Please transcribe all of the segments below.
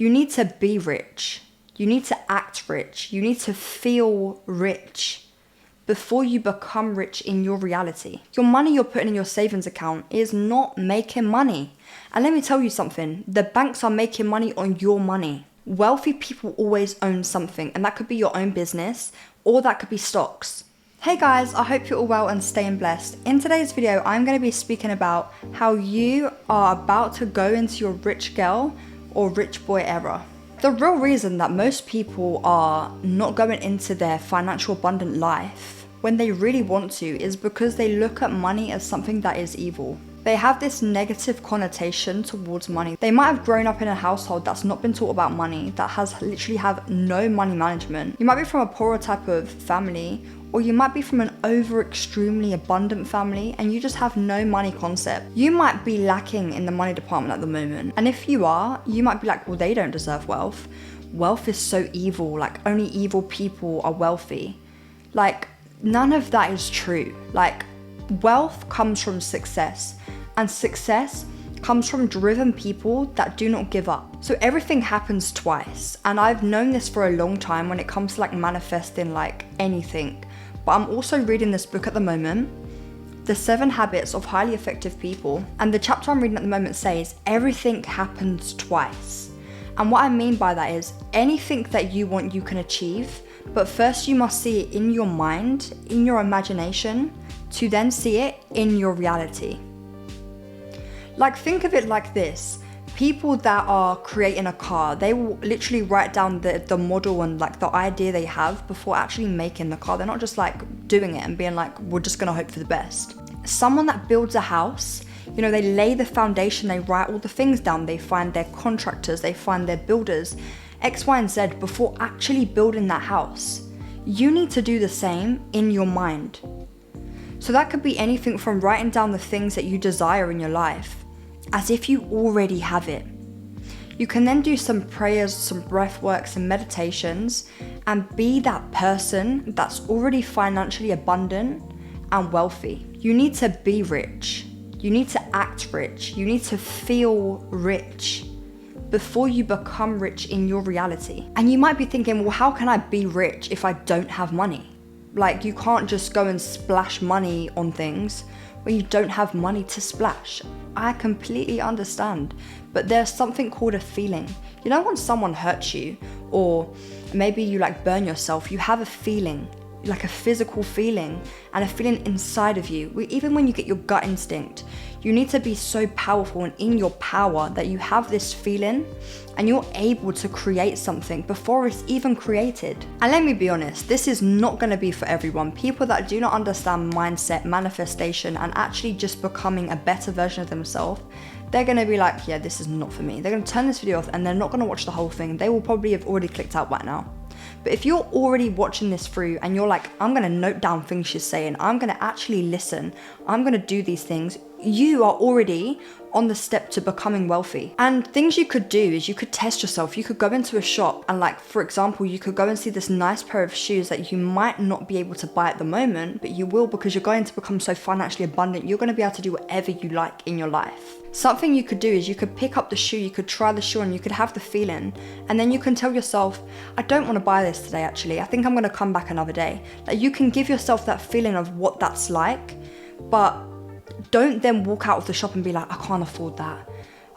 You need to be rich. You need to act rich. You need to feel rich before you become rich in your reality. Your money you're putting in your savings account is not making money. And let me tell you something, the banks are making money on your money. Wealthy people always own something, and that could be your own business or that could be stocks. Hey guys, I hope you're all well and staying blessed. In today's video, I'm going to be speaking about how you are about to go into your rich girl or rich boy era. The real reason that most people are not going into their financial abundant life when they really want to is because they look at money as something that is evil. They have this negative connotation towards money. They might have grown up in a household that's not been taught about money, that has literally have no money management. You might be from a poorer type of family, or you might be from an extremely abundant family and you just have no money concept. You might be lacking in the money department at the moment. And if you are, you might be like, well, they don't deserve wealth. Wealth is so evil, like only evil people are wealthy. Like none of that is true. Like wealth comes from success, and success comes from driven people that do not give up. So everything happens twice. And I've known this for a long time when it comes to like manifesting like anything. But I'm also reading this book at the moment, The 7 Habits of Highly Effective People. And the chapter I'm reading at the moment says everything happens twice. And what I mean by that is anything that you want, you can achieve. But first you must see it in your mind, in your imagination, to then see it in your reality. Like think of it like this. People that are creating a car, they will literally write down the model and like the idea they have before actually making the car. They're not just like doing it and being like, we're just gonna hope for the best. Someone that builds a house, you know, they lay the foundation, they write all the things down, they find their contractors, they find their builders, X, Y, and Z before actually building that house. You need to do the same in your mind. So that could be anything from writing down the things that you desire in your life, as if you already have it. You can then do some prayers, some breath work, some meditations, and be that person that's already financially abundant and wealthy. You need to be rich. You need to act rich. You need to feel rich before you become rich in your reality. And you might be thinking, well, how can I be rich if I don't have money? Like you can't just go and splash money on things when you don't have money to splash. I completely understand, but there's something called a feeling. You know when someone hurts you, or maybe you like burn yourself, you have a feeling, like a physical feeling, and a feeling inside of you. Even when you get your gut instinct, you need to be so powerful and in your power that you have this feeling and you're able to create something before it's even created. And let me be honest, this is not going to be for everyone. People that do not understand mindset, manifestation, and actually just becoming a better version of themselves, they're going to be like, yeah, this is not for me. They're going to turn this video off and they're not going to watch the whole thing. They will probably have already clicked out right now. But if you're already watching this through and you're like, I'm going to note down things she's saying, I'm going to actually listen, I'm going to do these things, you are already on the step to becoming wealthy. And things you could do is you could test yourself. You could go into a shop and like, for example, you could go and see this nice pair of shoes that you might not be able to buy at the moment, but you will because you're going to become so financially abundant. You're going to be able to do whatever you like in your life. Something you could do is you could pick up the shoe, you could try the shoe on, you could have the feeling, and then you can tell yourself, I don't want to buy this today actually, I think I'm going to come back another day. Like you can give yourself that feeling of what that's like, but don't then walk out of the shop and be like, I can't afford that.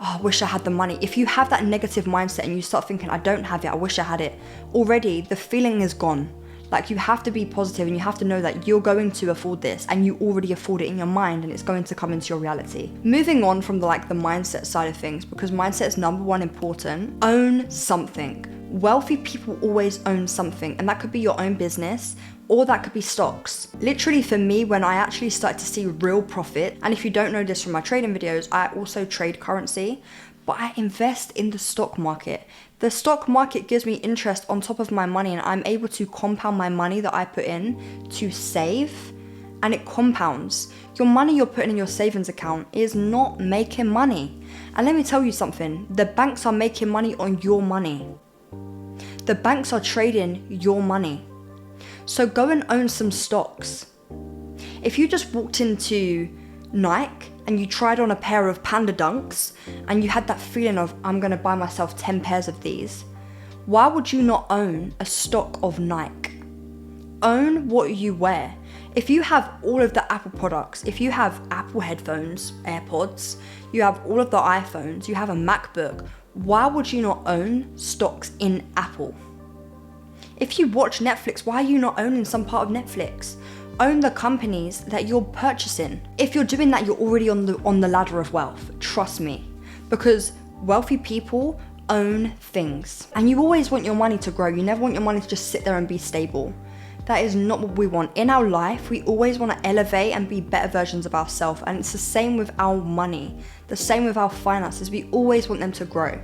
Oh, I wish I had the money. If you have that negative mindset and you start thinking, I don't have it, I wish I had it, already the feeling is gone. Like you have to be positive and you have to know that you're going to afford this and you already afford it in your mind and it's going to come into your reality. Moving on from the mindset side of things, because mindset is number one important, own something. Wealthy people always own something, and that could be your own business or that could be stocks. Literally for me, when I actually started to see real profit, and if you don't know this from my trading videos, I also trade currency, but I invest in the stock market. The stock market gives me interest on top of my money, and I'm able to compound my money that I put in to save, and it compounds. Your money you're putting in your savings account is not making money. And let me tell you something, the banks are making money on your money. The banks are trading your money. So go and own some stocks. If you just walked into Nike and you tried on a pair of Panda Dunks and you had that feeling of, I'm gonna buy myself 10 pairs of these, why would you not own a stock of Nike? Own what you wear. If you have all of the Apple products, if you have Apple headphones, AirPods, you have all of the iPhones, you have a MacBook, why would you not own stocks in Apple? If you watch Netflix, why are you not owning some part of Netflix? Own the companies that you're purchasing. If you're doing that, you're already on the ladder of wealth, trust me. Because wealthy people own things. And you always want your money to grow. You never want your money to just sit there and be stable. That is not what we want. In our life, we always want to elevate and be better versions of ourselves. And it's the same with our money, the same with our finances. We always want them to grow.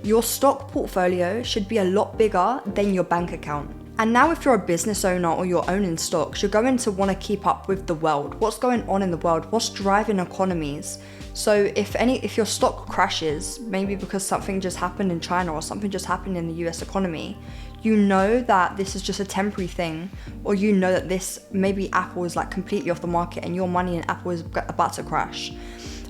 Your stock portfolio should be a lot bigger than your bank account. And now if you're a business owner or you're owning stocks, you're going to want to keep up with the world. What's going on in the world? What's driving economies? So if your stock crashes, maybe because something just happened in China or something just happened in the US economy, you know that this is just a temporary thing, or you know that maybe Apple is like completely off the market and your money in Apple is about to crash.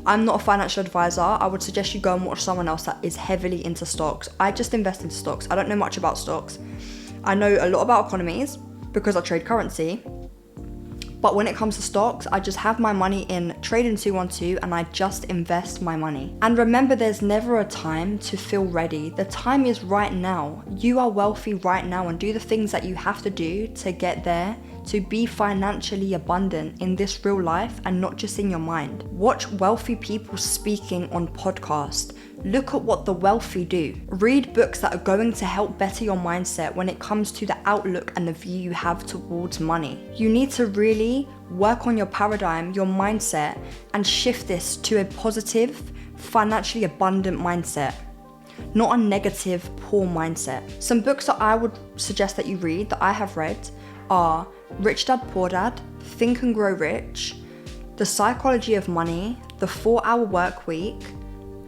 I'm not a financial advisor. I would suggest you go and watch someone else that is heavily into stocks. I just invest in stocks. I don't know much about stocks. I know a lot about economies because I trade currency. But when it comes to stocks, I just have my money in Trading 212 and I just invest my money. And remember, there's never a time to feel ready. The time is right now. You are wealthy right now, and do the things that you have to do to get there, to be financially abundant in this real life and not just in your mind. Watch wealthy people speaking on podcasts. Look at what the wealthy do. Read books that are going to help better your mindset when it comes to the outlook and the view you have towards money. You need to really work on your paradigm, your mindset, and shift this to a positive, financially abundant mindset, not a negative, poor mindset. Some books that I would suggest that you read, that I have read, are Rich Dad Poor Dad, Think and Grow Rich, The Psychology of Money, The 4-Hour Work Week,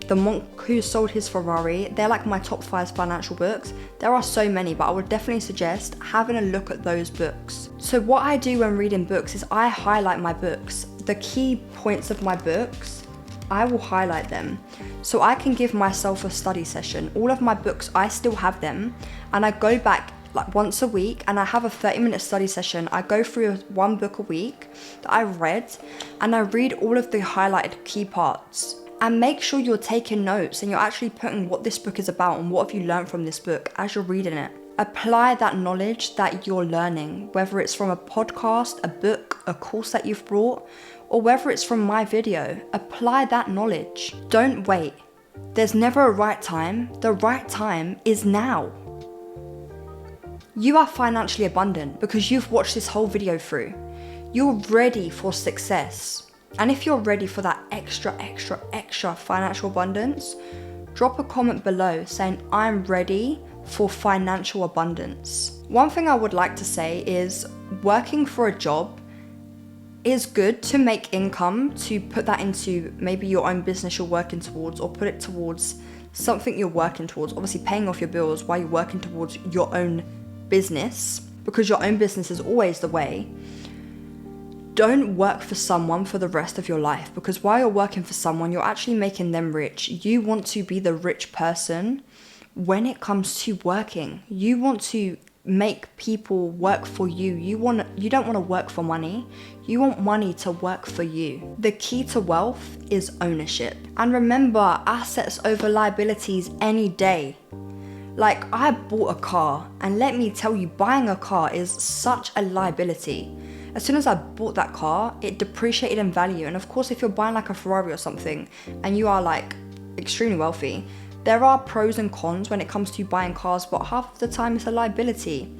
The Monk Who Sold His Ferrari. They're like my top 5 financial books. There are so many, but I would definitely suggest having a look at those books. So what I do when reading books is I highlight my books. The key points of my books, I will highlight them. So I can give myself a study session. All of my books, I still have them, and I go back like once a week and I have a 30-minute study session. I go through one book a week that I've read and I read all of the highlighted key parts. And make sure you're taking notes and you're actually putting what this book is about and what have you learned from this book as you're reading it. Apply that knowledge that you're learning, whether it's from a podcast, a book, a course that you've brought, or whether it's from my video. Apply that knowledge. Don't wait. There's never a right time. The right time is now. You are financially abundant because you've watched this whole video through. You're ready for success. And if you're ready for that extra financial abundance, drop a comment below saying, I'm ready for financial abundance. One thing I would like to say is working for a job is good to make income, to put that into maybe your own business you're working towards, or put it towards something you're working towards. Obviously paying off your bills while you're working towards your own business, because your own business is always the way. Don't work for someone for the rest of your life, because while you're working for someone, you're actually making them rich. You want to be the rich person when it comes to working. You want to make people work for you. You don't want to work for money. You want money to work for you. The key to wealth is ownership. And remember, assets over liabilities any day. Like, I bought a car, and let me tell you, buying a car is such a liability. As soon as I bought that car, it depreciated in value. And of course, if you're buying like a Ferrari or something, and you are like extremely wealthy, there are pros and cons when it comes to buying cars, but half of the time it's a liability.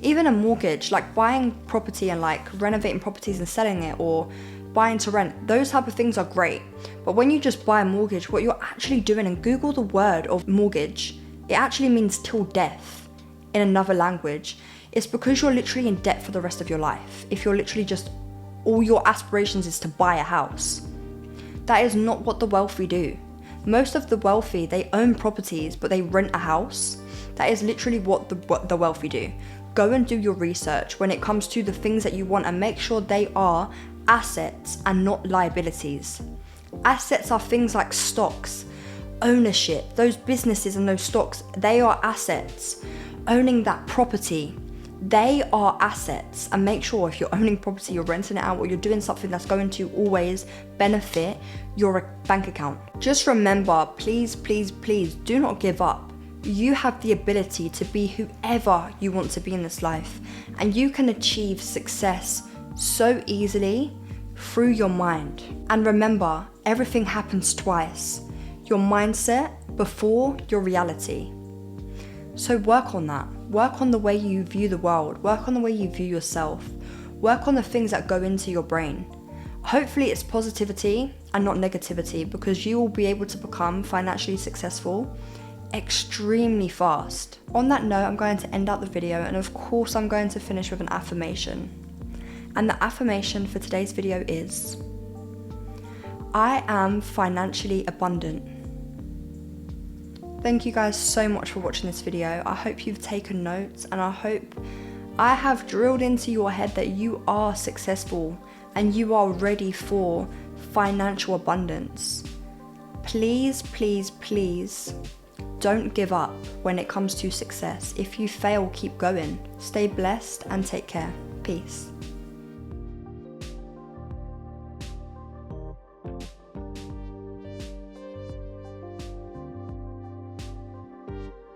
Even a mortgage, like buying property and like renovating properties and selling it, or buying to rent, those type of things are great. But when you just buy a mortgage, what you're actually doing, and Google the word of mortgage, it actually means till death in another language. It's because you're literally in debt for the rest of your life. If you're literally just, all your aspirations is to buy a house. That is not what the wealthy do. Most of the wealthy, they own properties, but they rent a house. That is literally what the wealthy do. Go and do your research when it comes to the things that you want, and make sure they are assets and not liabilities. Assets are things like stocks, ownership. Those businesses and those stocks, they are assets. Owning that property, they are assets. And make sure if you're owning property, you're renting it out, or you're doing something that's going to always benefit your bank account. Just remember, please, please, please do not give up. You have the ability to be whoever you want to be in this life, and you can achieve success so easily through your mind. And remember, everything happens twice. Your mindset before your reality. So work on that. Work on the way you view the world. Work on the way you view yourself. Work on the things that go into your brain. Hopefully it's positivity and not negativity, because you will be able to become financially successful extremely fast. On that note, I'm going to end out the video, and of course I'm going to finish with an affirmation. And the affirmation for today's video is, I am financially abundant. Thank you guys so much for watching this video. I hope you've taken notes, and I hope I have drilled into your head that you are successful and you are ready for financial abundance. Please, please, please don't give up when it comes to success. If you fail, keep going. Stay blessed and take care. Peace.